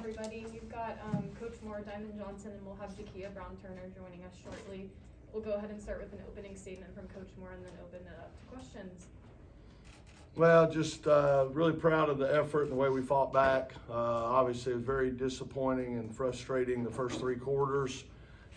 everybody. We've got Coach Moore, Diamond Johnson, and we'll have Jakia Brown-Turner joining us shortly. We'll go ahead and start with an opening statement from Coach Moore and then open it up to questions. Well, just really proud of the effort and the way we fought back. Obviously, it was very disappointing and frustrating the first three quarters.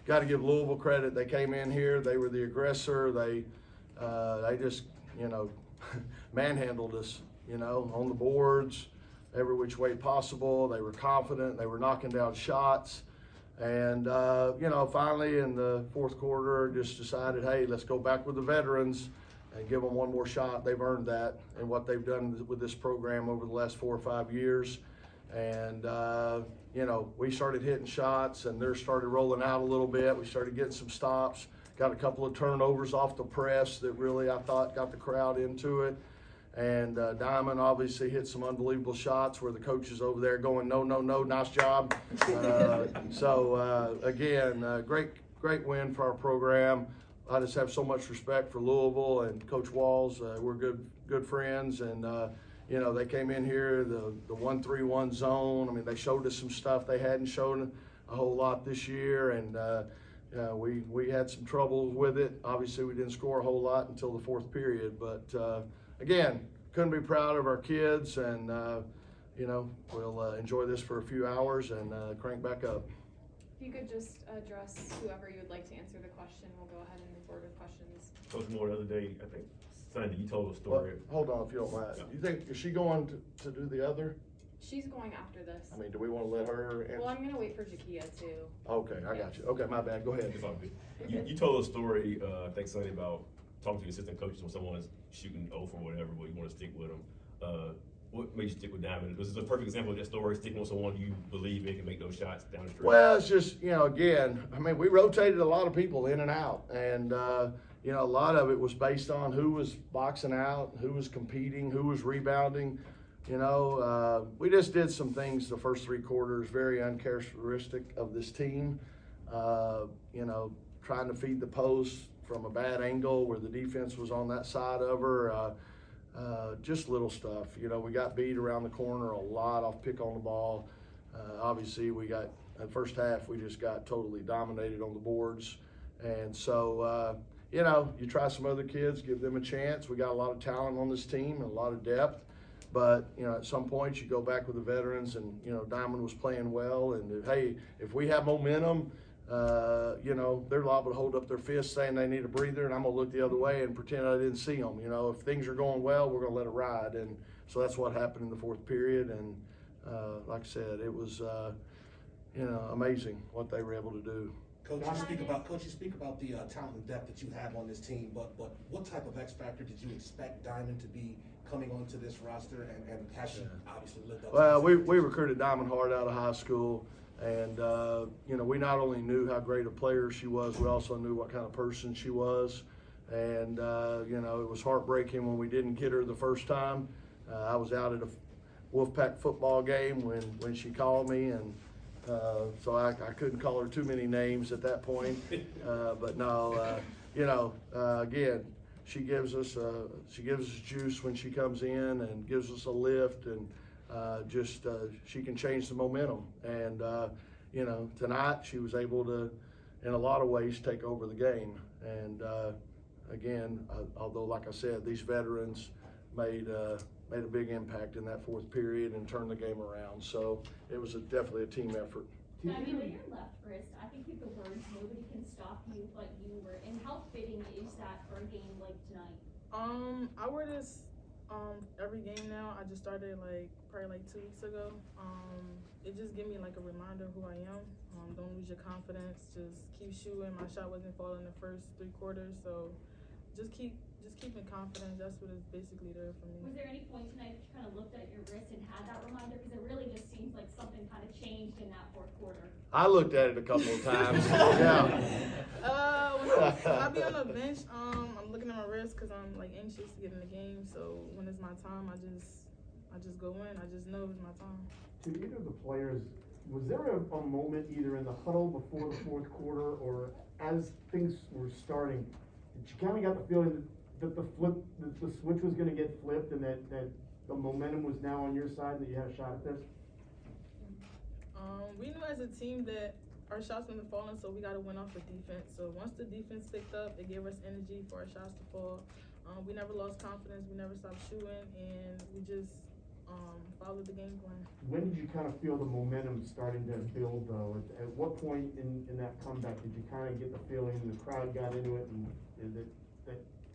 Got to give Louisville credit. They came in here. They were the aggressor. They just, manhandled us, on the boards, every which way possible. They were confident. They were knocking down shots. And, finally in the fourth quarter, just decided, hey, let's go back with the veterans and give them one more shot. They've earned that and what they've done with this program over the last 4 or 5 years. And, we started hitting shots and theirs started rolling out a little bit. We started getting some stops, got a couple of turnovers off the press that really, I thought, got the crowd into it. And Diamond obviously hit some unbelievable shots where the coach is over there going, no, nice job. Again, great win for our program. I just have so much respect for Louisville and Coach Walls. We're good friends, and they came in here, the 1-3-1 zone. I mean, they showed us some stuff they hadn't shown a whole lot this year, and we had some trouble with it. Obviously, we didn't score a whole lot until the fourth period, but again, couldn't be proud of our kids, and we'll enjoy this for a few hours and crank back up. If you could just address whoever you would like to answer the question, we'll go ahead and move forward with questions. Coach Moore, the other day, I think Sunday, you told a story. Well, hold on, if you don't mind. You think, is she going to do the other? She's going after this. I mean, do we want to let her answer? Well, I'm going to wait for Jakia too. Okay, I got you. Okay, my bad. Go ahead. It's all good. You told a story, I think Sunday, about talking to your assistant coaches when someone is shooting over or whatever, but you want to stick with them. What made you stick with Diamond? This is a perfect example of that story, sticking with someone you believe in can make those shots down the street. Well, it's just, again, I mean, we rotated a lot of people in and out, and, a lot of it was based on who was boxing out, who was competing, who was rebounding. We just did some things the first three quarters, very uncharacteristic of this team. Trying to feed the post from a bad angle where the defense was on that side of her. Just little stuff. We got beat around the corner a lot off pick on the ball. Obviously, in the first half, we just got totally dominated on the boards. And so, you try some other kids, give them a chance. We got a lot of talent on this team and a lot of depth. But, at some point, you go back with the veterans, and, Diamond was playing well. And, hey, if we have momentum, they're liable to hold up their fists saying they need a breather, and I'm going to look the other way and pretend I didn't see them. If things are going well, we're going to let it ride. And so that's what happened in the fourth period. And like I said, it was, amazing what they were able to do. Coach, you speak about the talent and depth that you have on this team, but what type of X factor did you expect Diamond to be coming onto this roster, and has she obviously lived up to Well, we recruited Diamond hard out of high school. And, we not only knew how great a player she was, we also knew what kind of person she was. And, it was heartbreaking when we didn't get her the first time. I was out at a Wolfpack football game when she called me, and so I couldn't call her too many names at that point. But no, again, she gives us juice when she comes in and gives us a lift, and she can change the momentum. And tonight she was able to, in a lot of ways, take over the game. And again, although like I said, these veterans made a big impact in that fourth period and turned the game around. So it was definitely a team effort. I mean, with your left wrist, I think you have the words "nobody can stop you but you" were. And how fitting is that for a game like tonight? I wear this every game now. I just started probably 2 weeks ago. It just gave me a reminder of who I am. Don't lose your confidence. Just keep shooting. My shot wasn't falling the first 3 quarters, so just keeping confidence. That's what is basically there for me. Was there any point tonight that you kind of looked at your wrist and had that reminder? Because it really just seems like something kind of changed in that fourth quarter. I looked at it a couple of times. Yeah. When I be on the bench, I'm looking at my wrist because I'm anxious to get in the game. So when it's my time, I just go in. I just know it's my time. To either of the players, was there a moment either in the huddle before the fourth quarter or as things were starting, that you kind of got the feeling that the switch was going to get flipped and that the momentum was now on your side, that you had a shot at this? We knew as a team that our shots were falling, so we got to win off the defense. So once the defense picked up, it gave us energy for our shots to fall. We never lost confidence. We never stopped shooting, and we just followed the game plan. When did you kind of feel the momentum starting to build, though? At what point in that comeback did you kind of get the feeling the crowd got into it and that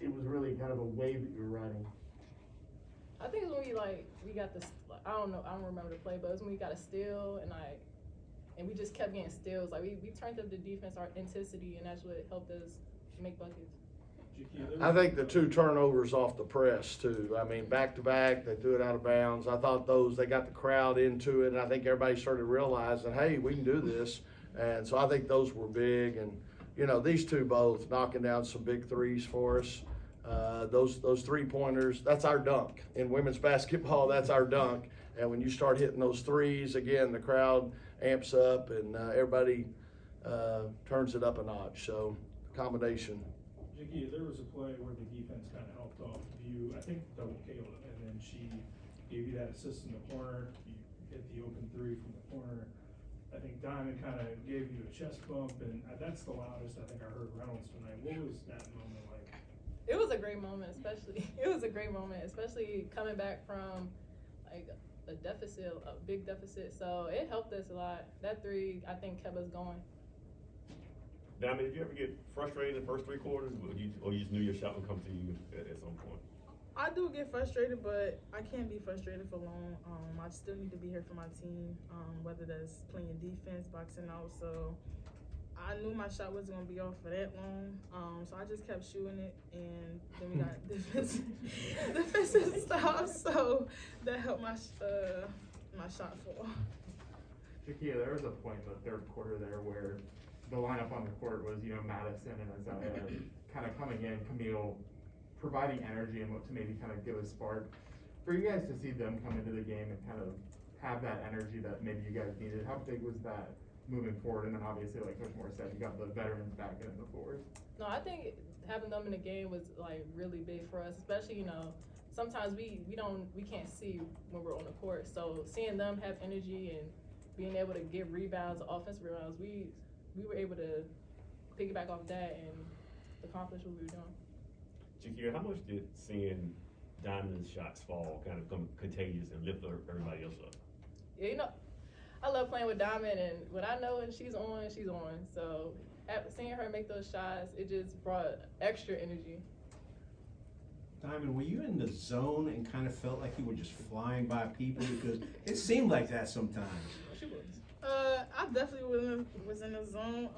it was really kind of a wave that you were riding? I think it's when we got this. I don't remember the play, but it was when we got a steal and we just kept getting steals. Like we turned up the defense, our intensity, and that's what helped us make buckets. I think the 2 turnovers off the press too. I mean, back to back, they threw it out of bounds. I thought they got the crowd into it, and I think everybody started realizing, hey, we can do this. And so I think those were big. And you know, these 2 both knocking down some big threes for us. Those 3-pointers, that's our dunk. In women's basketball, that's our dunk. And when you start hitting those threes, again, the crowd amps up and everybody turns it up a notch. So, combination. Jackie, there was a play where the defense kind of helped off you, I think double Kayla, and then she gave you that assist in the corner. You hit the open 3 from the corner. I think Diamond kind of gave you a chest bump, and that's the loudest I think I heard Reynolds tonight. What was that moment like? It was a great moment, especially. It was a great moment, especially coming back from like a big deficit. So it helped us a lot. That 3, I think, kept us going. Diamond, did you ever get frustrated in the first 3 quarters, or you just knew your shot would come to you at some point? I do get frustrated, but I can't be frustrated for long. I still need to be here for my team, whether that's playing defense, boxing out. So I knew my shot wasn't gonna be off for that long. So I just kept shooting it, and then we got defensive stops. So that helped my shot fall. Jakia, there was a point in the 3rd quarter there where the lineup on the court was, Madison and Isaiah kind of coming in, Camille providing energy and to maybe kind of give a spark. For you guys to see them come into the game and kind of have that energy that maybe you guys needed, how big was that moving forward? And then obviously, like Coach Moore said, you got the veterans back in the fourth. No, I think having them in the game was like really big for us, especially sometimes we can't see when we're on the court. So seeing them have energy and being able to get rebounds, offensive rebounds, we were able to piggyback off that and accomplish what we were doing. Jakia, how much did seeing Diamond's shots fall kind of become contagious and lift everybody else up? Yeah, I love playing with Diamond, and when I know when she's on, she's on. So seeing her make those shots, it just brought extra energy. Diamond, were you in the zone and kind of felt like you were just flying by people? Because it seemed like that sometimes. She was. I definitely was in the zone.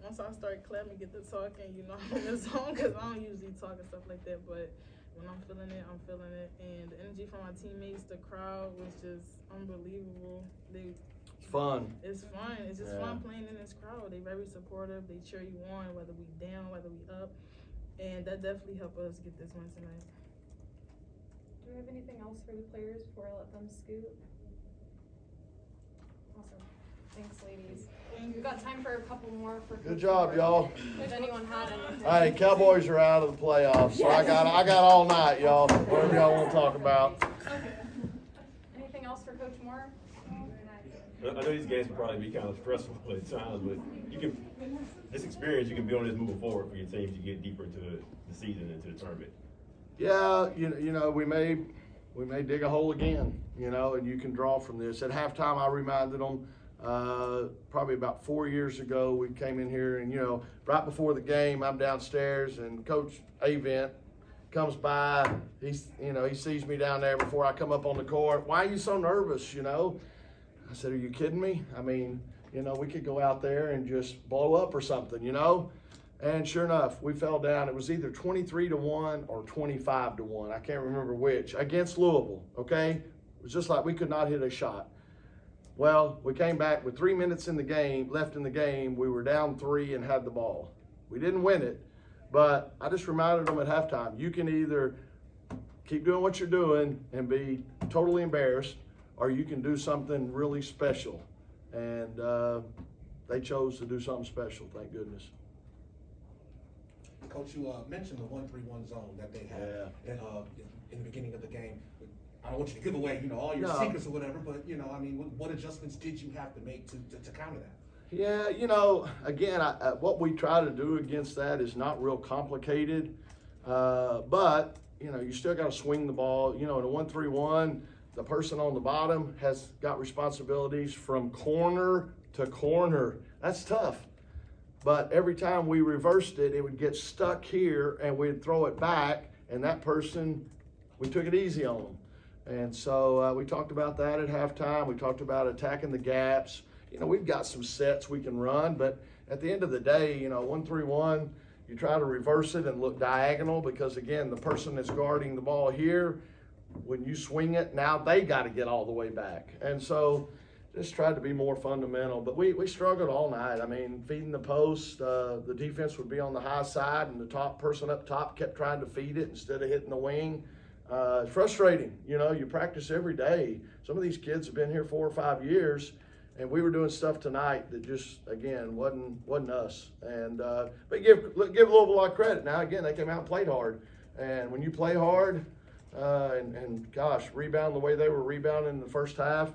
Once I started clapping and get to talking, I'm in the zone because I don't usually talk and stuff like that. But when I'm feeling it, I'm feeling it. And the energy from my teammates, the crowd was just unbelievable. It's fun. It's fun. It's just fun playing in this crowd. They're very supportive. They cheer you on, whether we down, whether we up. And that definitely helped us get this win tonight. Do we have anything else for the players before I let them scoot? Awesome. Thanks, ladies. We've got time for a couple more for Good job, y'all. If anyone had anything. All right, Cowboys are out of the playoffs, so I got all night, y'all. Whatever y'all want to talk about. Anything else for Coach Moore? I know these games will probably be kind of stressful at times, but this experience, you can build on this moving forward for your teams to get deeper into the season, into the tournament. Yeah, we may dig a hole again, and you can draw from this. At halftime, I reminded them, probably about 4 years ago, we came in here and, right before the game, I'm downstairs and Coach Avent comes by. He sees me down there before I come up on the court. Why are you so nervous, I said, are you kidding me? I mean, we could go out there and just blow up or something, And sure enough, we fell down. It was either 23-1 or 25-1. I can't remember which. Against Louisville, okay? It was just like we could not hit a shot. Well, we came back with 3 minutes left in the game. We were down 3 and had the ball. We didn't win it, but I just reminded them at halftime, you can either keep doing what you're doing and be totally embarrassed, or you can do something really special. And they chose to do something special, thank goodness. Coach, you mentioned the 1-3-1 zone that they had in the beginning of the game. I don't want you to give away, all your No. secrets or whatever, but, I mean, what adjustments did you have to make to counter that? Yeah, again, what we try to do against that is not real complicated, but you still got to swing the ball. In a 1-3-1, the person on the bottom has got responsibilities from corner to corner. That's tough. But every time we reversed it, it would get stuck here, and we'd throw it back, and that person, we took it easy on them. And so we talked about that at halftime. We talked about attacking the gaps. We've got some sets we can run, but at the end of the day, 1-3-1, you try to reverse it and look diagonal because, again, the person that's guarding the ball here, when you swing it, now they got to get all the way back. And so just tried to be more fundamental, but we struggled all night. I mean, feeding the post, the defense would be on the high side, and the top person up top kept trying to feed it instead of hitting the wing. It's frustrating. You practice every day. Some of these kids have been here 4 or 5 years, and we were doing stuff tonight that just, again, wasn't us. And but give Louisville a lot of credit. Now, again, they came out and played hard, and when you play hard, and gosh, rebound the way they were rebounding in the first half.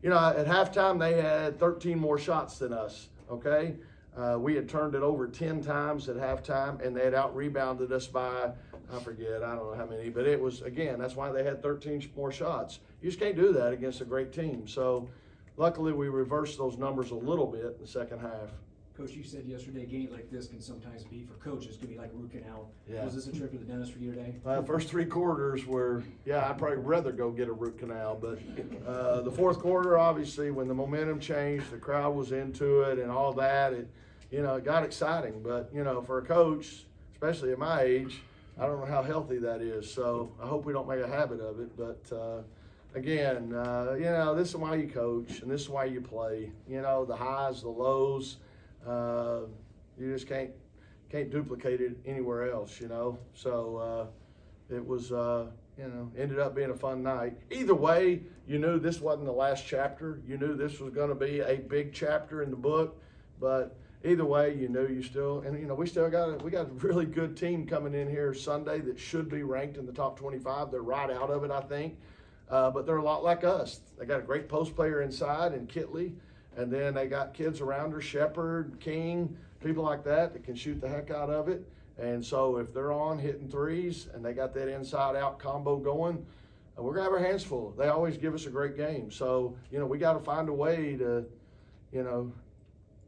At halftime, they had 13 more shots than us, okay? We had turned it over 10 times at halftime, and they had out-rebounded us by, I forget, I don't know how many, but it was, again, that's why they had 13 more shots. You just can't do that against a great team. So, luckily, we reversed those numbers a little bit in the second half. Coach, you said yesterday games like this can sometimes be, for coaches, can be like root canal. Yeah. Was this a trip to the dentist for you today? First 3 quarters were, I'd probably rather go get a root canal, but the fourth quarter, obviously, when the momentum changed, the crowd was into it and all that, it got exciting. But, for a coach, especially at my age, I don't know how healthy that is. So I hope we don't make a habit of it. But, again, this is why you coach and this is why you play. The highs, the lows, you just can't duplicate it anywhere else, So it was, ended up being a fun night. Either way, you knew this wasn't the last chapter. You knew this was going to be a big chapter in the book. But either way, you still, and we got a really good team coming in here Sunday that should be ranked in the top 25. They're right out of it, I think. But they're a lot like us. They got a great post player inside in Kitley. And then they got kids around her, Shepard, King, people like that can shoot the heck out of it. And so if they're on hitting threes and they got that inside-out combo going, we're going to have our hands full. They always give us a great game. So, we got to find a way to,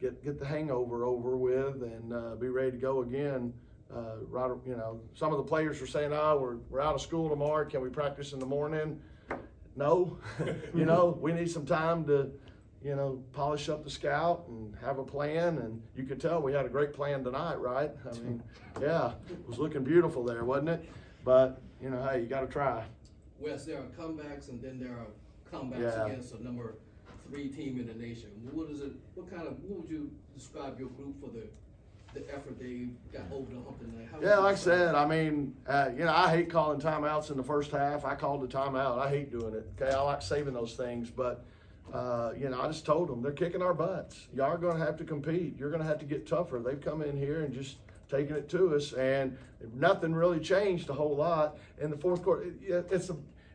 get the hangover over with and be ready to go again. Some of the players were saying, we're out of school tomorrow. Can we practice in the morning? No. We need some time to polish up the scout and have a plan. And you could tell we had a great plan tonight, right? I mean, it was looking beautiful there, wasn't it? But, hey, you got to try. Wes, there are comebacks and then there are comebacks against a number 3 team in the nation. What would you describe your group for the effort they got over the hump tonight? Like I said, I mean, I hate calling timeouts in the first half. I called the timeout. I hate doing it. Okay, I like saving those things, but I just told them they're kicking our butts. Y'all are going to have to compete. You're going to have to get tougher. They've come in here and just taken it to us, and nothing really changed a whole lot in the fourth quarter.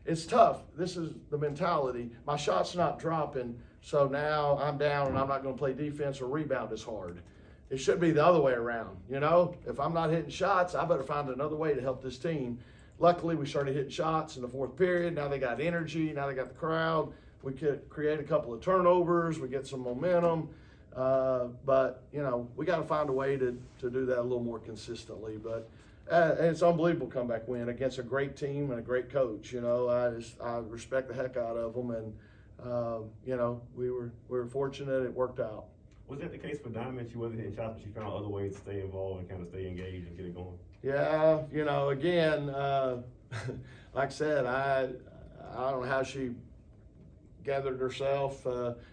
It's tough. This is the mentality. My shot's not dropping, so now I'm down and I'm not going to play defense or rebound as hard. It should be the other way around. If I'm not hitting shots, I better find another way to help this team. Luckily, we started hitting shots in the fourth period. Now they got energy. Now they got the crowd. We could create a couple of turnovers. We get some momentum. But, we got to find a way to do that a little more consistently. But it's unbelievable comeback win against a great team and a great coach. I respect the heck out of them. And, we were fortunate it worked out. Was that the case for Diamond? She wasn't hitting shots, but she found other ways to stay involved and kind of stay engaged and get it going. Yeah, again, like I said, I don't know how she gathered herself.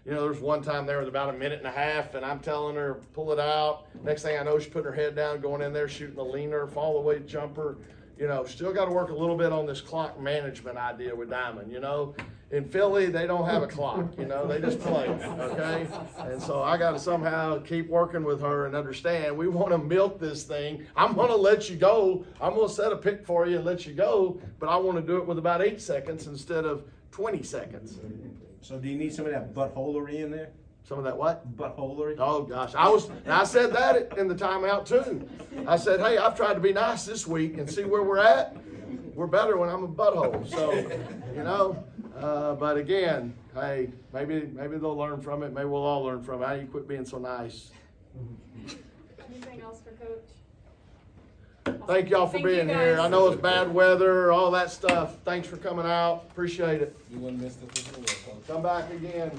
There's one time there was about a minute and a half, and I'm telling her, pull it out. Next thing I know, she's putting her head down, going in there, shooting the leaner, fall away jumper. Still got to work a little bit on this clock management idea with Diamond. in Philly, they don't have a clock, you know, they just play, okay? And so I gotta somehow keep working with her and understand, we wanna milk this thing. I'm gonna let you go, I'm gonna set a pick for you and let you go, but I wanna do it with about 8 seconds instead of 20 seconds. So do you need some of that buttholery in there? Some of that what? Buttholery? Oh, gosh, I said that in the timeout too. I said, hey, I've tried to be nice this week and see where we're at. We're better when I'm a butthole, so, you know. But again, hey, maybe they'll learn from it. Maybe we'll all learn from it. How do you quit being so nice? Anything else for Coach? Thank y'all for Thank you, being here. guys. I know it's bad weather, all that stuff. Thanks for coming out. Appreciate it. You wouldn't miss this before, Coach. Come back again.